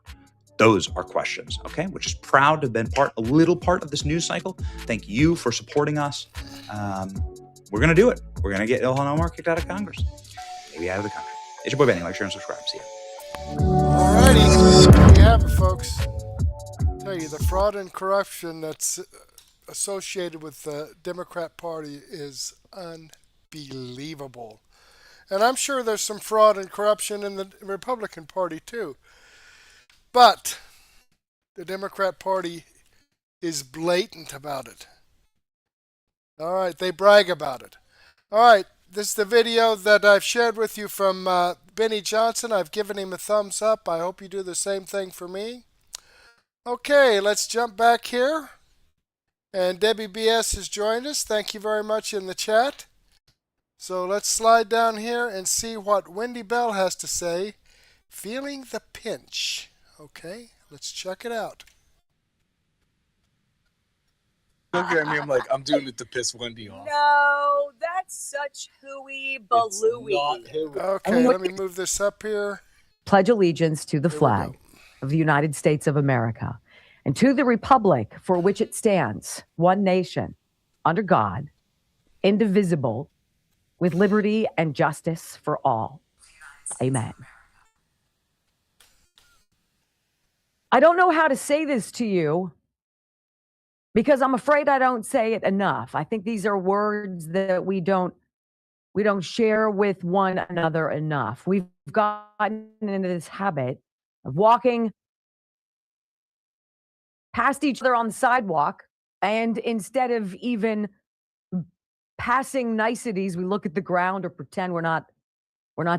questions, okay? We're just proud to have been a little part of this news cycle. Thank you for supporting us. We're going to do it. We're going to get Ilhan Omar kicked out of Congress. Maybe out of the country. It's your boy Benny. Like, share, and subscribe. See ya. Alrighty, there you have it, folks. I tell you, the fraud and corruption that's associated with the Democrat Party is unbelievable. And I'm sure there's some fraud and corruption in the Republican Party too. But the Democrat Party is blatant about it. All right, they brag about it. All right, this is the video that I've shared with you from Benny Johnson. I've given him a thumbs up. I hope you do the same thing for me. Okay, let's jump back here. And Debbie BS has joined us. Thank you very much in the chat. So let's slide down here and see what Wendy Bell has to say. Feeling the pinch. Okay, let's check it out. Look at me, I'm like, I'm doing it to piss Wendy off. No, that's such hooey balooey. Okay, let me move this up here. pledge allegiance to the flag of the United States of America and to the republic for which it stands, one nation, under God, indivisible, with liberty and justice for all. Amen. I don't know how to say this to you because I'm afraid I don't say it enough. I think these are words that we don't share with one another enough. We've gotten into this habit of walking past each other on the sidewalk, and instead of even passing niceties, we look at the ground or pretend we're not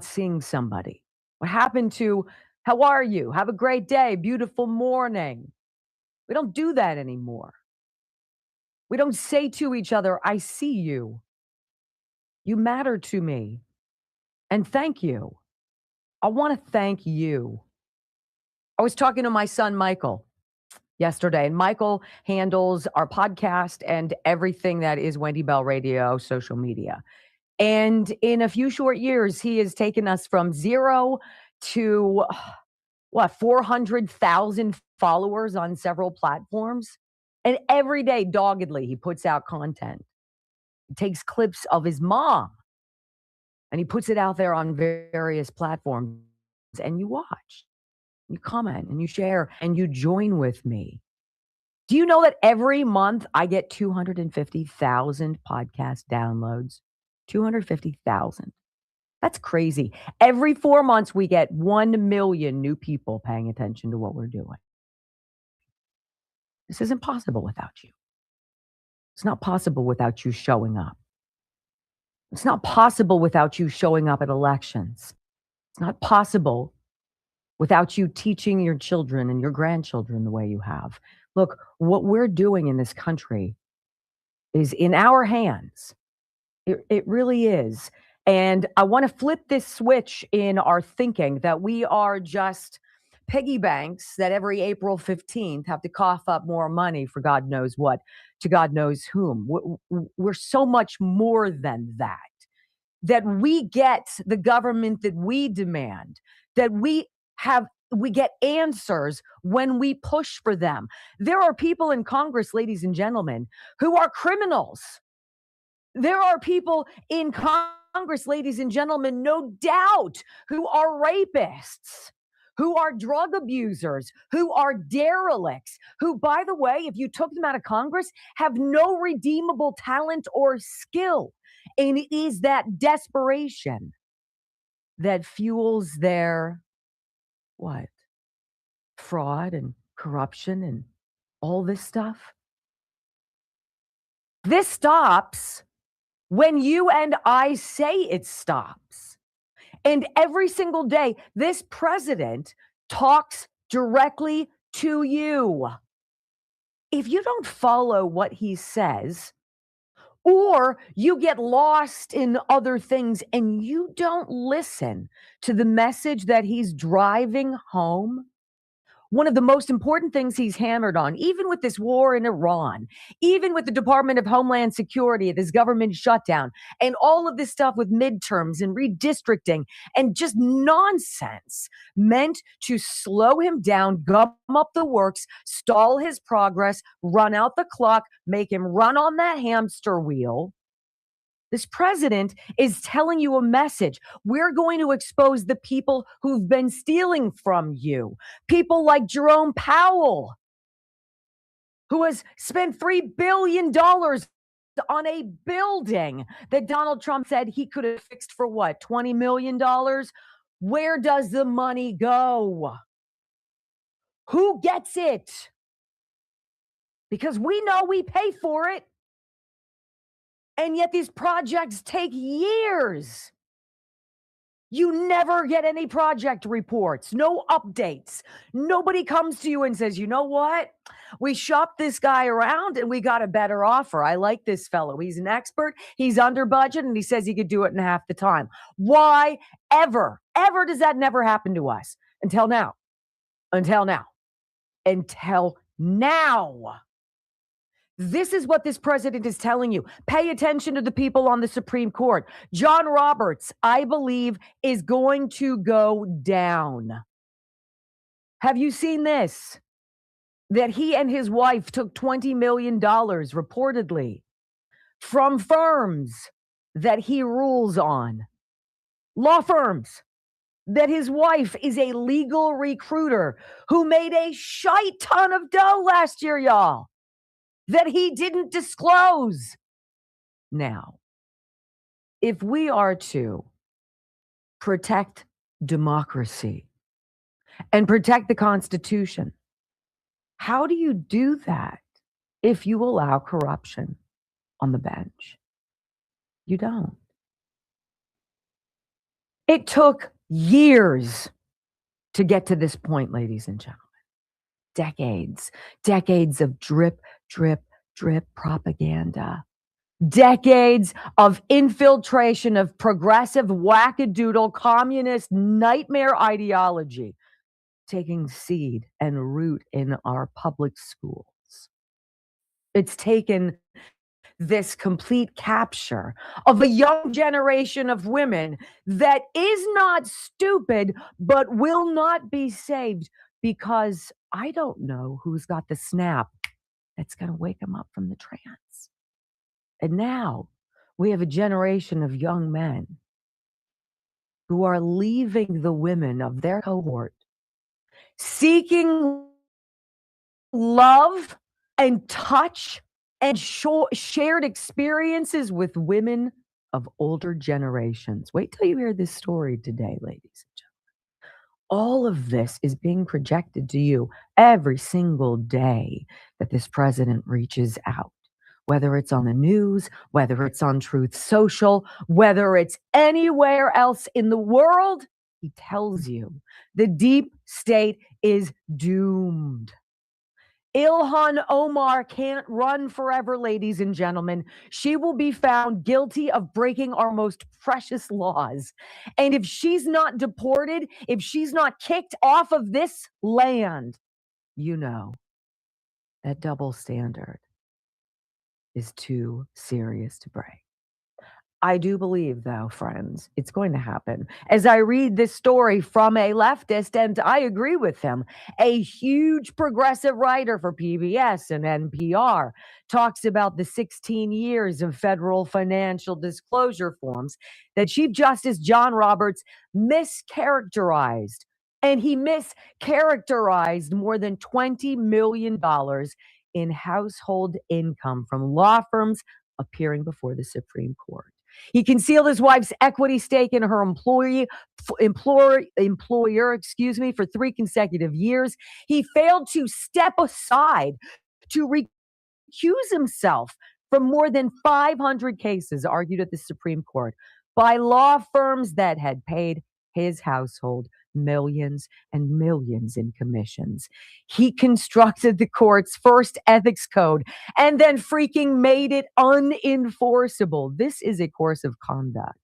seeing somebody. What happened to, how are you? Have a great day. Beautiful morning. We don't do that anymore. We don't say to each other, I see you. You matter to me. And thank you. I want to thank you. I was talking to my son, Michael, yesterday, and Michael handles our podcast and everything that is Wendy Bell Radio, social media. And in a few short years, he has taken us from 0 to 400,000 followers on several platforms. And every day, doggedly, he puts out content. He takes clips of his mom and he puts it out there on various platforms. And you watch, you comment, and you share, and you join with me. Do you know that every month I get 250,000 podcast downloads? 250,000. That's crazy. Every 4 months, we get 1 million new people paying attention to what we're doing. This isn't possible without you. It's not possible without you showing up. It's not possible without you showing up at elections. It's not possible without you teaching your children and your grandchildren the way you have. Look, what we're doing in this country is in our hands. It really is. And I want to flip this switch in our thinking that we are just piggy banks that every April 15th have to cough up more money for God knows what, to God knows whom. We're so much more than that. That we get the government that we demand, that we get answers when we push for them. There are people in Congress, ladies and gentlemen, who are criminals. There are people in Congress, ladies and gentlemen, no doubt, who are rapists, who are drug abusers, who are derelicts, who, by the way, if you took them out of Congress, have no redeemable talent or skill. And it is that desperation that fuels their, fraud and corruption and all this stuff. This stops when you and I say it stops. And every single day, this president talks directly to you. If you don't follow what he says, or you get lost in other things and you don't listen to the message that he's driving home, one of the most important things he's hammered on, even with this war in Iran, even with the Department of Homeland Security, this government shutdown, and all of this stuff with midterms and redistricting and just nonsense meant to slow him down, gum up the works, stall his progress, run out the clock, make him run on that hamster wheel. This president is telling you a message. We're going to expose the people who've been stealing from you. People like Jerome Powell, who has spent $3 billion on a building that Donald Trump said he could have fixed for what, $20 million? Where does the money go? Who gets it? Because we know we pay for it. And yet these projects take years. You never get any project reports, no updates. Nobody comes to you and says, you know what? We shopped this guy around and we got a better offer. I like this fellow. He's an expert. He's under budget and he says he could do it in half the time. Why ever does that never happen to us? Until now. This is what this president is telling you. Pay attention to the people on the Supreme Court. John Roberts, I believe, is going to go down. Have you seen this? That he and his wife took $20 million, reportedly, from firms that he rules on. Law firms. That his wife is a legal recruiter who made a shite ton of dough last year, y'all, that he didn't disclose. Now, if we are to protect democracy and protect the Constitution, how do you do that if you allow corruption on the bench? You don't. It took years to get to this point, ladies and gentlemen. Decades of drip, drip, drip propaganda. Decades of infiltration of progressive, wackadoodle, communist nightmare ideology taking seed and root in our public schools. It's taken this complete capture of a young generation of women that is not stupid, but will not be saved because I don't know who's got the snap that's going to wake them up from the trance. And now we have a generation of young men who are leaving the women of their cohort, seeking love and touch and shared experiences with women of older generations. Wait till you hear this story today, ladies and gentlemen. All of this is being projected to you every single day that this president reaches out, whether it's on the news, whether it's on Truth Social, whether it's anywhere else in the world. He tells you the deep state is doomed. Ilhan Omar can't run forever, ladies and gentlemen. She will be found guilty of breaking our most precious laws. And if she's not deported, if she's not kicked off of this land, you know that double standard is too serious to break. I do believe, though, friends, it's going to happen. As I read this story from a leftist, and I agree with him, a huge progressive writer for PBS and NPR talks about the 16 years of federal financial disclosure forms that Chief Justice John Roberts mischaracterized. And he mischaracterized more than $20 million in household income from law firms appearing before the Supreme Court. He concealed his wife's equity stake in her employer, for 3 consecutive years. He failed to step aside to recuse himself from more than 500 cases argued at the Supreme Court by law firms that had paid his household millions and millions in commissions. He constructed the court's first ethics code and then freaking made it unenforceable. This is a course of conduct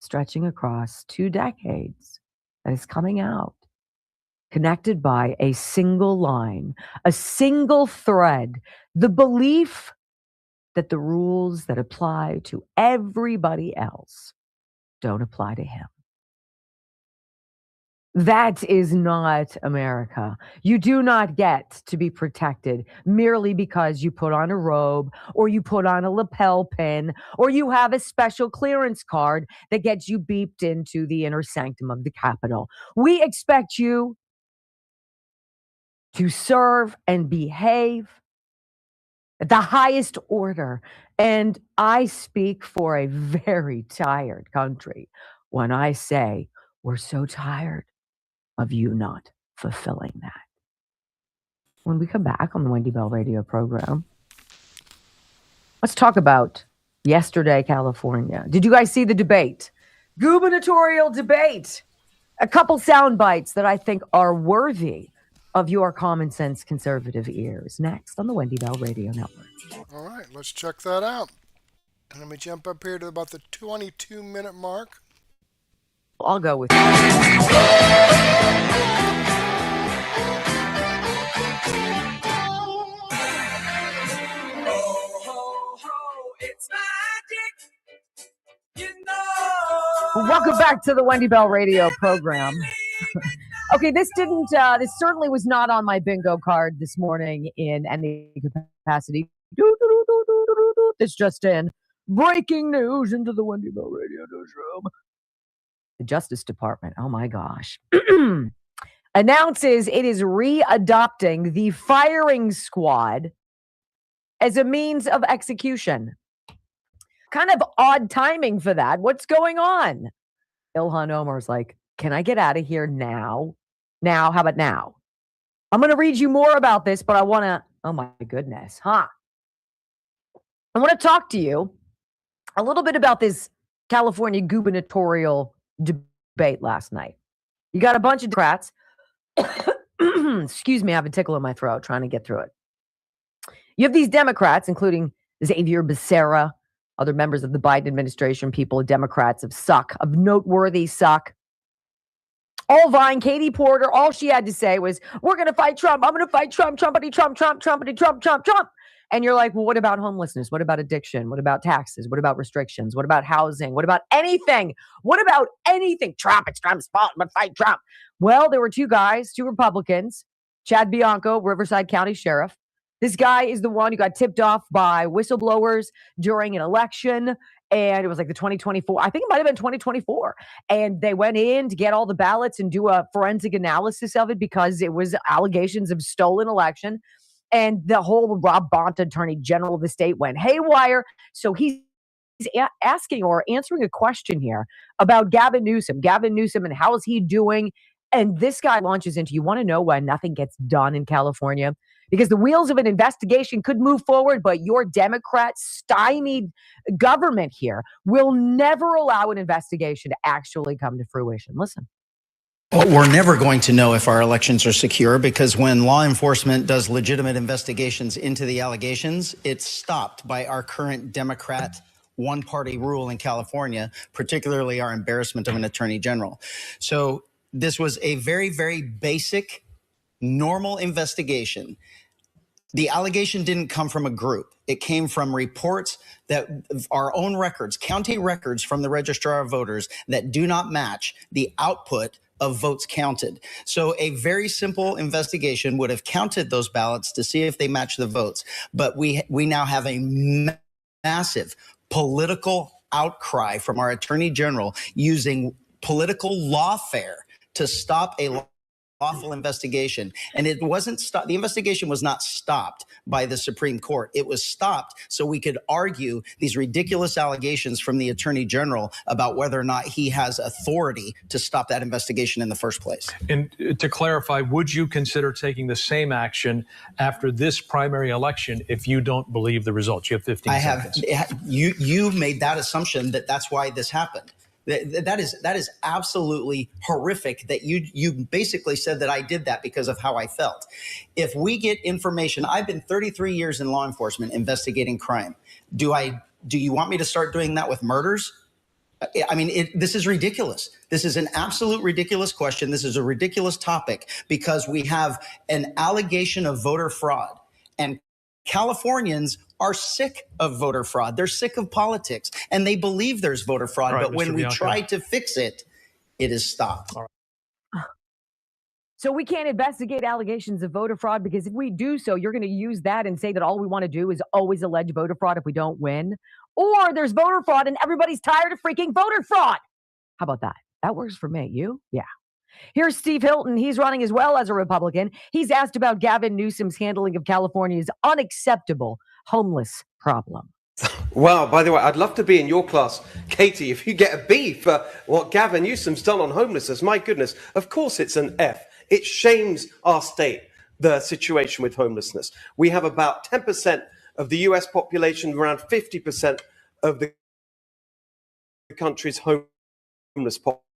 stretching across 2 decades that is coming out, connected by a single line, a single thread, the belief that the rules that apply to everybody else don't apply to him. That is not America. You do not get to be protected merely because you put on a robe or you put on a lapel pin or you have a special clearance card that gets you beeped into the inner sanctum of the Capitol. We expect you to serve and behave at the highest order. And I speak for a very tired country when I say we're so tired of you not fulfilling that. When we come back on the Wendy Bell radio program, let's talk about yesterday, California. Did you guys see the debate? Gubernatorial debate. A couple sound bites that I think are worthy of your common sense conservative ears. Next on the Wendy Bell Radio Network. All right, let's check that out. And let me jump up here to about the 22-minute mark. I'll go with Welcome back to the Wendy Bell Radio program. Okay, this certainly was not on my bingo card this morning in any capacity. This just in. Breaking news into the Wendy Bell Radio newsroom. The Justice Department, oh my gosh, announces it is re-adopting the firing squad as a means of execution. Kind of odd timing for that. What's going on? Ilhan Omar's like, can I get out of here now? Now, how about now? I'm going to read you more about this, but I want to, oh my goodness, I want to talk to you a little bit about this California gubernatorial debate last night. You got a bunch of Democrats. Excuse me, I have a tickle in my throat trying to get through it. You have these Democrats, including Xavier Becerra, other members of the Biden administration, people, Democrats of noteworthy suck. All vying. Katie Porter, all she had to say was, we're going to fight Trump. I'm going to fight Trump, Trumpity, Trump, Trump, Trumpity, Trump, Trump, Trump. And you're like, well, what about homelessness? What about addiction? What about taxes? What about restrictions? What about housing? What about anything? What about anything? Trump, it's Trump's fault, but fight Trump. Well, there were two guys, two Republicans, Chad Bianco, Riverside County Sheriff. This guy is the one who got tipped off by whistleblowers during an election. And it was like the 2024, I think it might have been 2024. And they went in to get all the ballots and do a forensic analysis of it because it was allegations of stolen election. And the whole Rob Bonta, Attorney General of the state, went haywire. So he's asking or answering a question here about Gavin Newsom and how is he doing? And this guy launches into, you want to know why nothing gets done in California? Because the wheels of an investigation could move forward, but your Democrat stymied government here will never allow an investigation to actually come to fruition. Listen. Well, we're never going to know if our elections are secure because when law enforcement does legitimate investigations into the allegations, it's stopped by our current Democrat one-party rule in California, particularly our embarrassment of an attorney general. So this was a very, very basic, normal investigation. The allegation didn't come from a group. It came from reports that our own records, county records from the Registrar of Voters that do not match the output of votes counted. So a very simple investigation would have counted those ballots to see if they match the votes. But we now have a massive political outcry from our Attorney General using political lawfare to stop a lawful investigation. And it wasn't stopped. The investigation was not stopped by the Supreme Court. It was stopped so we could argue these ridiculous allegations from the Attorney General about whether or not he has authority to stop that investigation in the first place. And to clarify, would you consider taking the same action after this primary election if you don't believe the results? You have 15 seconds. You made that assumption that that's why this happened. That is absolutely horrific that you basically said that I did that because of how I felt. If we get information, I've been 33 years in law enforcement investigating crime. Do you want me to start doing that with murders? I mean, this is ridiculous. This is an absolute ridiculous question. This is a ridiculous topic because we have an allegation of voter fraud, and Californians are sick of voter fraud. They're sick of politics and they believe there's voter fraud. Right, but when we try to fix it, it is stopped. So we can't investigate allegations of voter fraud because if we do so, you're going to use that and say that all we want to do is always allege voter fraud if we don't win. Or there's voter fraud and everybody's tired of freaking voter fraud. How about that? That works for me. You? Yeah. Here's Steve Hilton. He's running as well as a Republican. He's asked about Gavin Newsom's handling of California's unacceptable homeless problem. Wow, by the way, I'd love to be in your class, Katie, if you get a B for what Gavin Newsom's done on homelessness. My goodness, of course it's an F. It shames our state, the situation with homelessness. We have about 10% of the US population, around 50% of the country's homeless population.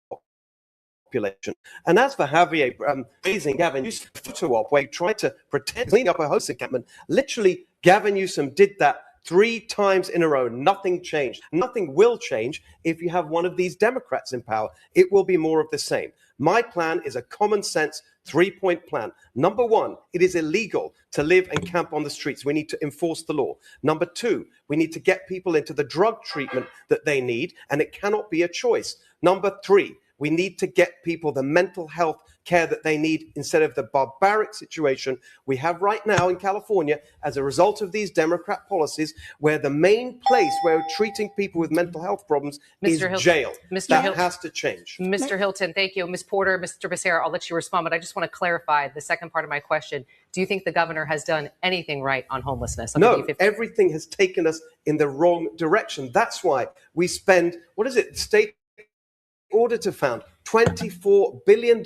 And as for Javier praising Gavin Newsom photo op where he tried to pretend clean up a host encampment, literally Gavin Newsom did that 3 times in a row. Nothing changed. Nothing will change if you have one of these Democrats in power. It will be more of the same. My plan is a common sense 3-point plan. Number 1, it is illegal to live and camp on the streets. We need to enforce the law. Number 2, we need to get people into the drug treatment that they need, and it cannot be a choice. Number three, we need to get people the mental health care that they need instead of the barbaric situation we have right now in California as a result of these Democrat policies, where the main place where we're treating people with mental health problems is jail. That has to change. Mr. Hilton, thank you. Ms. Porter, Mr. Becerra, I'll let you respond, but I just want to clarify the second part of my question. Do you think the governor has done anything right on homelessness? No, everything has taken us in the wrong direction. That's why we spend, the state auditor found $24 billion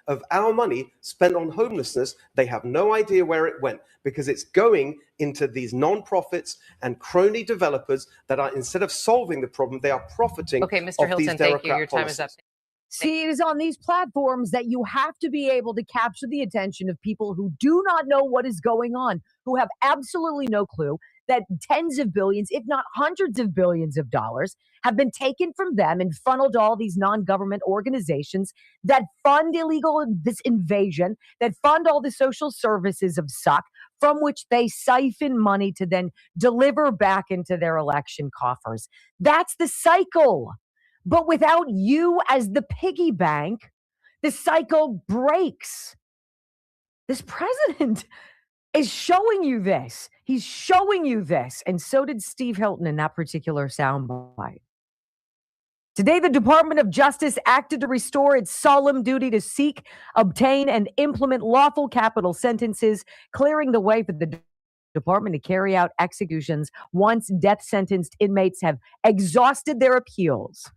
of our money spent on homelessness. They have no idea where it went because it's going into these nonprofits and crony developers that are, instead of solving the problem, they are profiting. Okay, Mr. Hilton, thank you. Your time is up. See, it is on these platforms that you have to be able to capture the attention of people who do not know what is going on, who have absolutely no clue that tens of billions, if not hundreds of billions of dollars have been taken from them and funneled to all these non-government organizations that fund this invasion, that fund all the social services of suck, from which they siphon money to then deliver back into their election coffers. That's the cycle. But without you as the piggy bank, the cycle breaks. This president is showing you this. He's showing you this. And so did Steve Hilton in that particular soundbite. Today, the Department of Justice acted to restore its solemn duty to seek, obtain, and implement lawful capital sentences, clearing the way for the department to carry out executions once death-sentenced inmates have exhausted their appeals.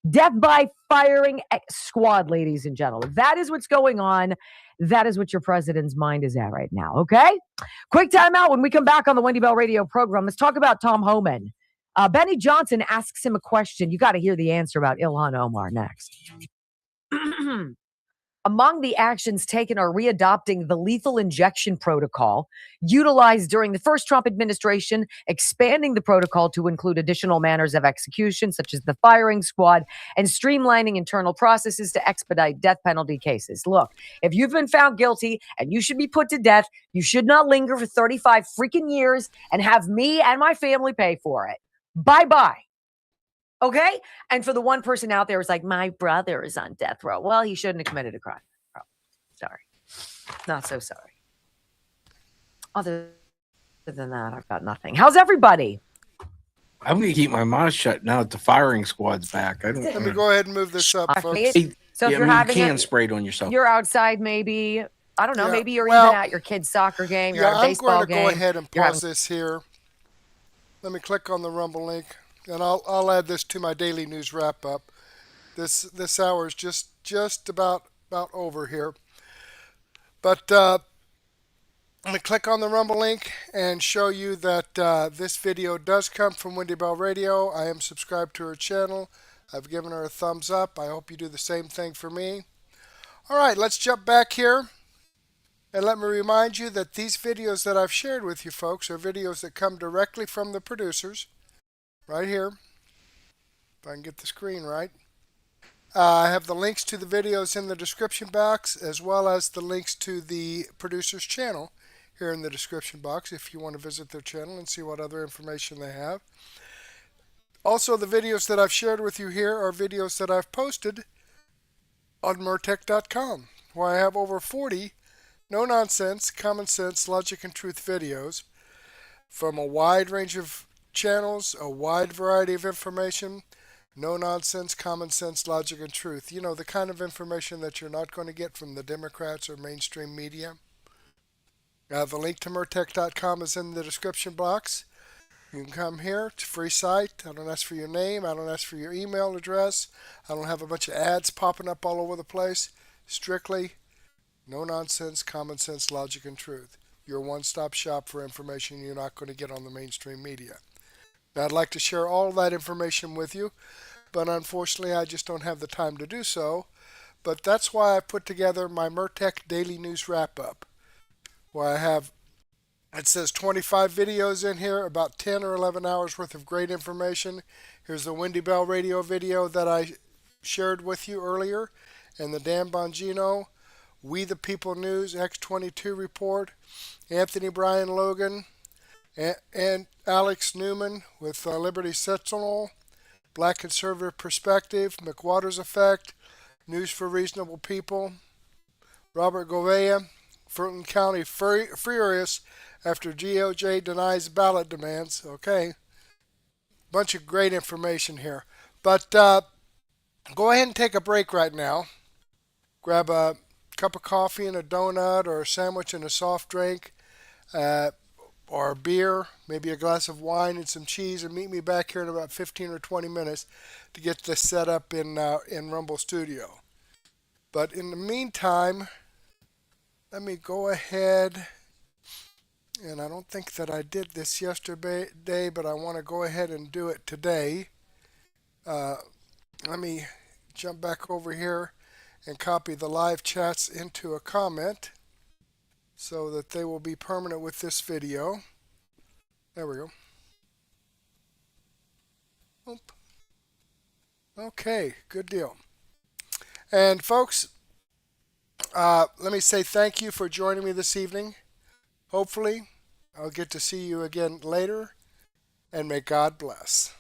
Death by firing squad, ladies and gentlemen. That is what's going on. That is what your president's mind is at right now, okay? Quick timeout. When we come back on the Wendy Bell radio program, let's talk about Tom Homan. Benny Johnson asks him a question. You got to hear the answer about Ilhan Omar next. Among the actions taken are readopting the lethal injection protocol utilized during the first Trump administration, expanding the protocol to include additional manners of execution, such as the firing squad, and streamlining internal processes to expedite death penalty cases. Look, if you've been found guilty and you should be put to death, you should not linger for 35 freaking years and have me and my family pay for it. Bye-bye. Okay? And for the one person out there who's like, my brother is on death row. Well, he shouldn't have committed a crime. Oh, sorry. Not so sorry. Other than that, I've got nothing. How's everybody? I'm going to keep my mouth shut now that the firing squad's back. Let me go ahead and move this up, folks. So if you're having you can spray it on yourself. You're outside maybe. I don't know. Maybe you're even at your kid's soccer game. You're at a baseball game. I'm going to go ahead and pause this here. Let me click on the Rumble link. And I'll add this to my daily news wrap up. This hour is just about over here. But I'm going to click on the Rumble link and show you that this video does come from Wendy Bell Radio. I am subscribed to her channel. I've given her a thumbs up. I hope you do the same thing for me. All right, let's jump back here. And let me remind you that these videos that I've shared with you folks are videos that come directly from the producers. Right here, if I can get the screen right. I have the links to the videos in the description box, as well as the links to the producer's channel here in the description box if you want to visit their channel and see what other information they have. Also, the videos that I've shared with you here are videos that I've posted on Murtech.com, where I have over 40 no-nonsense, common sense, logic, and truth videos from a wide range of channels, a wide variety of information, no nonsense, common sense, logic, and truth. You know, the kind of information that you're not going to get from the Democrats or mainstream media. The link to Murtech.com is in the description box. You can come here. It's a free site. I don't ask for your name. I don't ask for your email address. I don't have a bunch of ads popping up all over the place. Strictly no nonsense, common sense, logic, and truth. Your one-stop shop for information you're not going to get on the mainstream media. Now, I'd like to share all of that information with you, but unfortunately I just don't have the time to do so. But that's why I put together my Murtech Daily News Wrap-Up, where I have, it says 25 videos in here, about 10 or 11 hours worth of great information. Here's the Wendy Bell radio video that I shared with you earlier, and the Dan Bongino, We the People News X22 report, Anthony Brian Logan, and Alex Newman with Liberty Sentinel, Black Conservative Perspective, McWater's Effect, News for Reasonable People, Robert Gouveia, Fulton County furious after GOJ denies ballot demands. Okay, bunch of great information here. But go ahead and take a break right now. Grab a cup of coffee and a donut, or a sandwich and a soft drink, or a beer, maybe a glass of wine and some cheese, and meet me back here in about 15 or 20 minutes to get this set up in Rumble Studio. But in the meantime, let me go ahead, and I don't think that I did this yesterday, but I want to go ahead and do it today. Let me jump back over here and copy the live chats into a comment so that they will be permanent with this video. There we go. Oop. Okay, good deal. And folks, let me say thank you for joining me this evening. Hopefully, I'll get to see you again later, and may God bless.